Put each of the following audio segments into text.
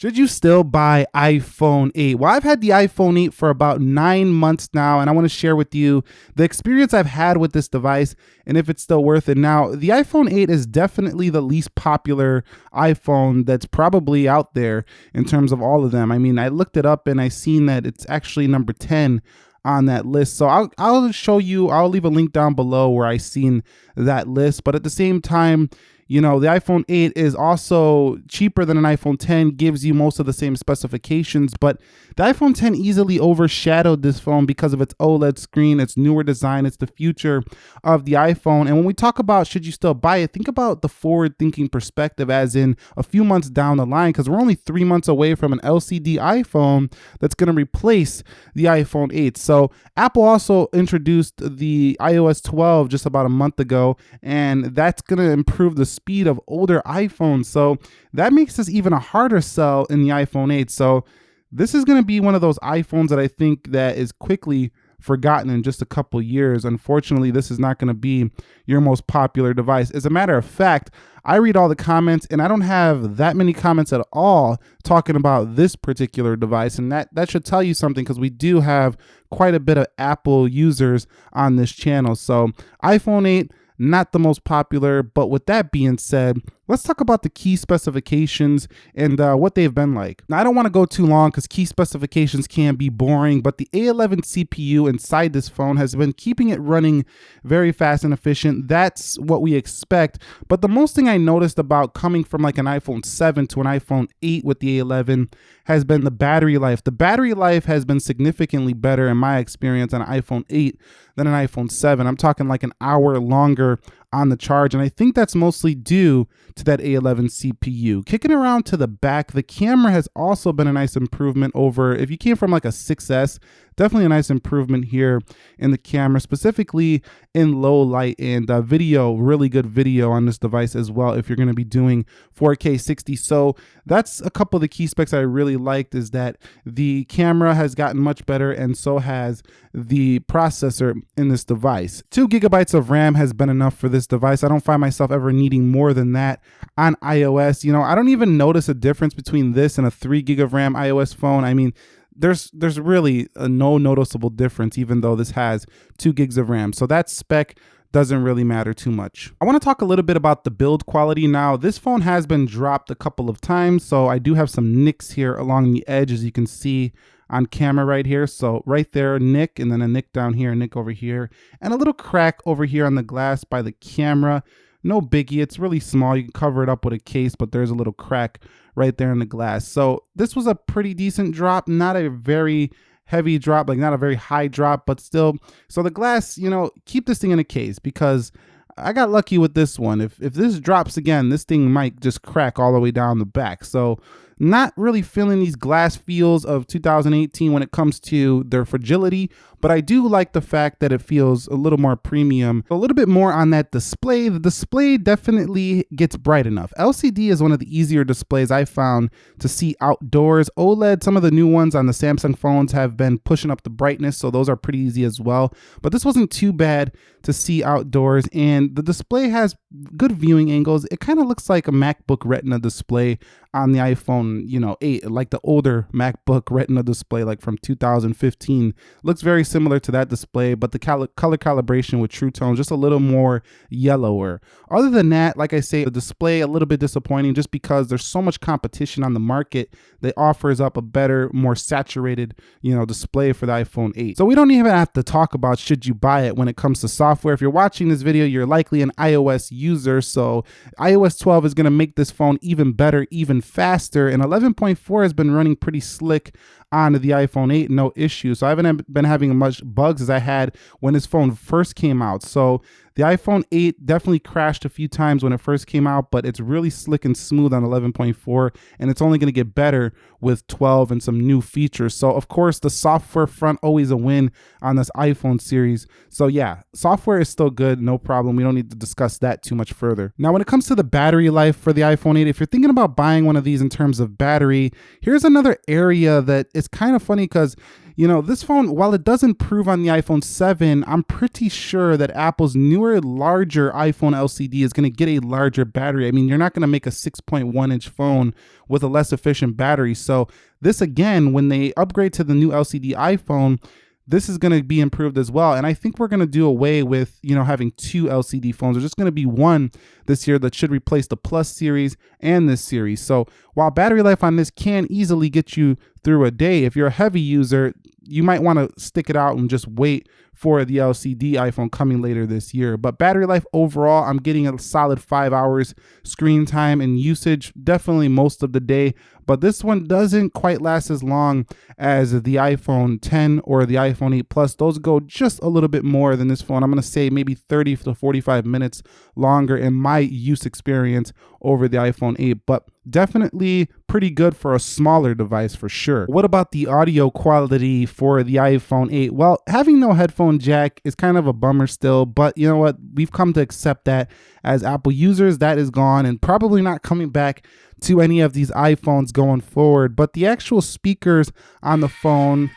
Should you still buy iPhone 8? Well, I've had the iPhone 8 for about 9 months now, and I want to share with you the experience I've had with this device and if it's still worth it. Now, the iPhone 8 is definitely the least popular iPhone that's probably out there in terms of all of them. I mean, I looked it up and I seen that it's actually number 10 on that list. So I'll show you, I'll leave a link down below where I seen that list. But at the same time, you know, the iPhone 8 is also cheaper than an iPhone 10, gives you most of the same specifications, but the iPhone 10 easily overshadowed this phone because of its OLED screen, its newer design, it's the future of the iPhone. And when we talk about should you still buy it, think about the forward-thinking perspective as in a few months down the line, because we're only 3 months away from an LCD iPhone that's going to replace the iPhone 8. So Apple also introduced the iOS 12 just about a month ago, and that's going to improve the speed of older iPhones. So that makes this even a harder sell in the iPhone 8. So this is going to be one of those iPhones that I think that is quickly forgotten in just a couple years. Unfortunately, this is not going to be your most popular device. As a matter of fact, I read all the comments and I don't have that many comments at all talking about this particular device. And that should tell you something, because we do have quite a bit of Apple users on this channel. So iPhone 8, not the most popular, but with that being said, let's talk about the key specifications and what they've been like. Now, I don't want to go too long because key specifications can be boring, but the A11 CPU inside this phone has been keeping it running very fast and efficient. That's what we expect. But the most thing I noticed about coming from like an iPhone 7 to an iPhone 8 with the A11 has been the battery life. The battery life has been significantly better in my experience on an iPhone 8 than an iPhone 7. I'm talking like an hour longer on the charge, and I think that's mostly due to that A11 CPU. Kicking around to the back, the camera has also been a nice improvement over, if you came from like a 6S, definitely a nice improvement here in the camera, specifically in low light, and video, really good video on this device as well if you're going to be doing 4K 60. So that's a couple of the key specs I really liked, is that the camera has gotten much better and so has the processor in this device. 2 GB of RAM has been enough for this device. I don't find myself ever needing more than that on iOS. You know, I don't even notice a difference between this and a 3 GB of RAM iOS phone. I mean, there's really no noticeable difference, even though this has 2 gigs of RAM. So that spec doesn't really matter too much. I want to talk a little bit about the build quality. Now, this phone has been dropped a couple of times, so I do have some nicks here along the edge, as you can see on camera right here. So right there, nick, and then a nick down here, a nick over here, and a little crack over here on the glass by the camera. No biggie, it's really small. You can cover it up with a case, but there's a little crack right there in the glass. So this was a pretty decent drop, not a very heavy drop, like not a very high drop, but still. So the glass, you know, keep this thing in a case, because I got lucky with this one. If this drops again, this thing might just crack all the way down the back. So not really feeling these glass feels of 2018 when it comes to their fragility, but I do like the fact that it feels a little more premium. A little bit more on that display. The display definitely gets bright enough. LCD is one of the easier displays I found to see outdoors. OLED, some of the new ones on the Samsung phones have been pushing up the brightness, so those are pretty easy as well. But this wasn't too bad to see outdoors, and the display has good viewing angles. It kind of looks like a MacBook Retina display on the iPhone, you know, 8, like the older MacBook Retina display, like from 2015. Looks very similar to that display, but the color calibration with True Tone just a little more yellower. Other than that, like I say, the display a little bit disappointing, just because there's so much competition on the market that offers up a better, more saturated, you know, display for the iPhone 8. So we don't even have to talk about should you buy it when it comes to software. If you're watching this video, you're likely an iOS user, so iOS 12 is going to make this phone even better, even faster, and 11.4 has been running pretty slick on the iPhone 8, no issue. So I haven't been having as much bugs as I had when this phone first came out. So the iPhone 8 definitely crashed a few times when it first came out, but it's really slick and smooth on 11.4, and it's only going to get better with 12 and some new features. So of course, the software front, always a win on this iPhone series. So yeah, software is still good, no problem. We don't need to discuss that too much further. Now, when it comes to the battery life for the iPhone 8, if you're thinking about buying one of these in terms of battery, here's another area that is kind of funny, because This phone, while it does improve on the iPhone 7, I'm pretty sure that Apple's newer, larger iPhone LCD is going to get a larger battery. I mean, you're not going to make a 6.1-inch phone with a less efficient battery. So this, again, when they upgrade to the new LCD iPhone, this is going to be improved as well. And I think we're going to do away with, having two LCD phones. There's just going to be one this year that should replace the Plus series and this series. So while battery life on this can easily get you through a day, if you're a heavy user, you might want to stick it out and just wait for the LCD iPhone coming later this year. But battery life overall, I'm getting a solid 5 hours screen time and usage, definitely most of the day. But this one doesn't quite last as long as the iPhone 10 or the iPhone 8 Plus. Those go just a little bit more than this phone. I'm going to say maybe 30 to 45 minutes longer in my use experience over the iPhone 8, but definitely pretty good for a smaller device for sure. What about the audio quality for the iPhone 8? Well, having no headphone jack is kind of a bummer still, but you know what? We've come to accept that as Apple users. That is gone and probably not coming back to any of these iPhones going forward. But the actual speakers on the phone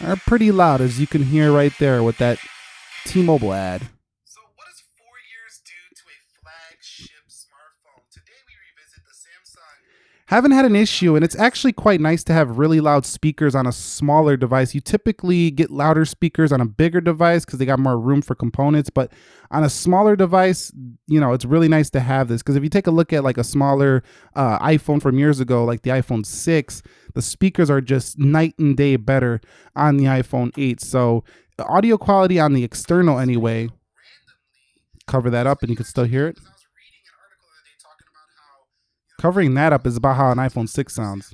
are pretty loud, as you can hear right there with that T-Mobile ad. So what does 4 years do to a flagship smartphone? Today we revisit the Samsung. Haven't had an issue, and it's actually quite nice to have really loud speakers on a smaller device. You typically get louder speakers on a bigger device because they got more room for components, but on a smaller device, it's really nice to have this, because if you take a look at like a smaller iPhone from years ago, like the iPhone 6, the speakers are just night and day better on the iPhone 8. So the audio quality on the external anyway, cover that up and you can still hear it. Covering that up is about how an iPhone 6 sounds.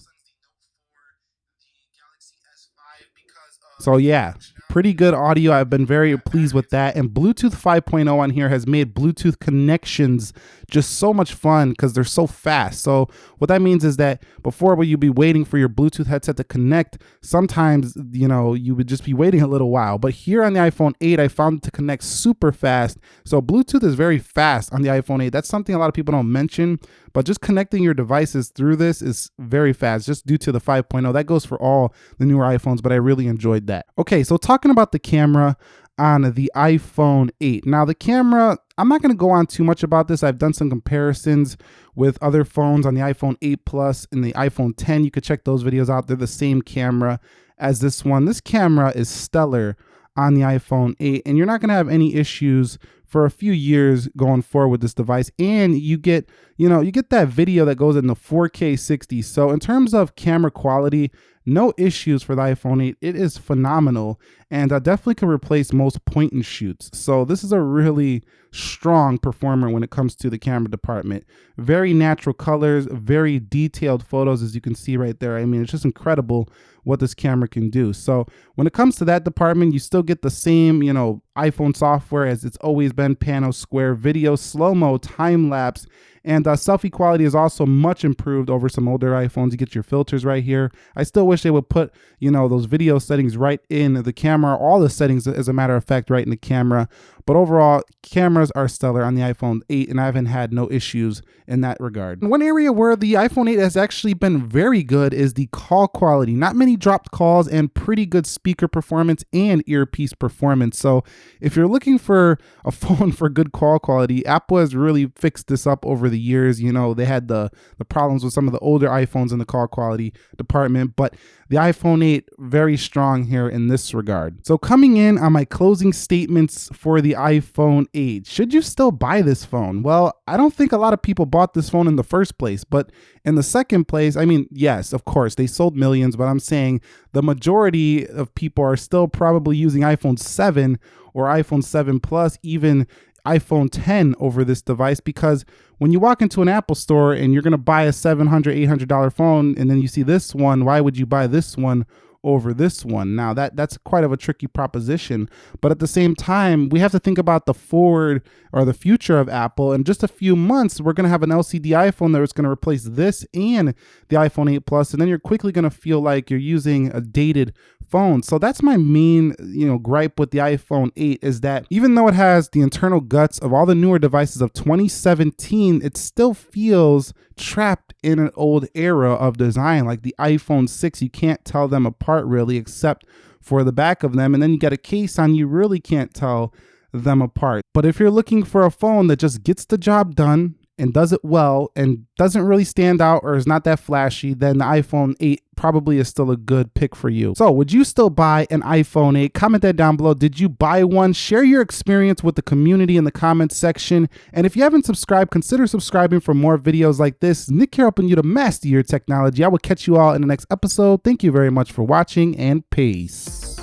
So yeah, pretty good audio. I've been very pleased with that. And Bluetooth 5.0 on here has made Bluetooth connections just so much fun because they're so fast. So what that means is that before, when you'd be waiting for your Bluetooth headset to connect, sometimes, you would just be waiting a little while. But here on the iPhone 8, I found it to connect super fast. So Bluetooth is very fast on the iPhone 8. That's something a lot of people don't mention, but just connecting your devices through this is very fast, just due to the 5.0. That goes for all the newer iPhones, but I really enjoyed that. Okay, so talking about the camera on the iPhone 8. Now the camera, I'm not going to go on too much about this. I've done some comparisons with other phones on the iPhone 8 Plus and the iPhone 10. You could check those videos out. They're the same camera as this one. This camera is stellar on the iPhone 8, and you're not going to have any issues for a few years going forward with this device. And you get that video that goes in the 4K 60. So in terms of camera quality, no issues for the iPhone 8. It is phenomenal, and definitely can replace most point and shoots. So this is a really strong performer when it comes to the camera department. Very natural colors, very detailed photos, as you can see right there. I mean, it's just incredible what this camera can do. So when it comes to that department, you still get the same, iPhone software as it's always been: pano, square, video, slow-mo, time-lapse, and selfie quality is also much improved over some older iPhones. You get your filters right here. I still wish they would put, those video settings right in the camera, all the settings, as a matter of fact, right in the camera. But overall, cameras are stellar on the iPhone 8, and I haven't had no issues in that regard. One area where the iPhone 8 has actually been very good is the call quality. Not many dropped calls, and pretty good speaker performance and earpiece performance. So if you're looking for a phone for good call quality, Apple has really fixed this up over the years. They had the problems with some of the older iPhones in the call quality department, but the iPhone 8 very strong here in this regard. So coming in on my closing statements for the iPhone 8, should you still buy this phone? Well, I don't think a lot of people bought this phone in the first place, but in the second place, I mean, yes, of course, they sold millions, but I'm saying the majority of people are still probably using iPhone 7 or iPhone 7 Plus, even iPhone 10 over this device, because when you walk into an Apple store and you're going to buy a $700, $800 phone, and then you see this one, why would you buy this one over this one? Now that's quite of a tricky proposition, but at the same time, we have to think about the forward or the future of Apple. In just a few months, we're going to have an LCD iPhone that's going to replace this and the iPhone 8 Plus, and then you're quickly going to feel like you're using a dated phone. So that's my main, gripe with the iPhone 8 is that even though it has the internal guts of all the newer devices of 2017, it still feels trapped in an old era of design. Like the iPhone 6, you can't tell them apart really, except for the back of them. And then you got a case on, you really can't tell them apart. But if you're looking for a phone that just gets the job done and does it well and doesn't really stand out or is not that flashy, then the iPhone 8 probably is still a good pick for you. So would you still buy an iPhone 8? Comment that down below. Did you buy one? Share your experience with the community in the comments section. And if you haven't subscribed, consider subscribing for more videos like this. Nick here helping you to master your technology. I will catch you all in the next episode. Thank you very much for watching, and peace.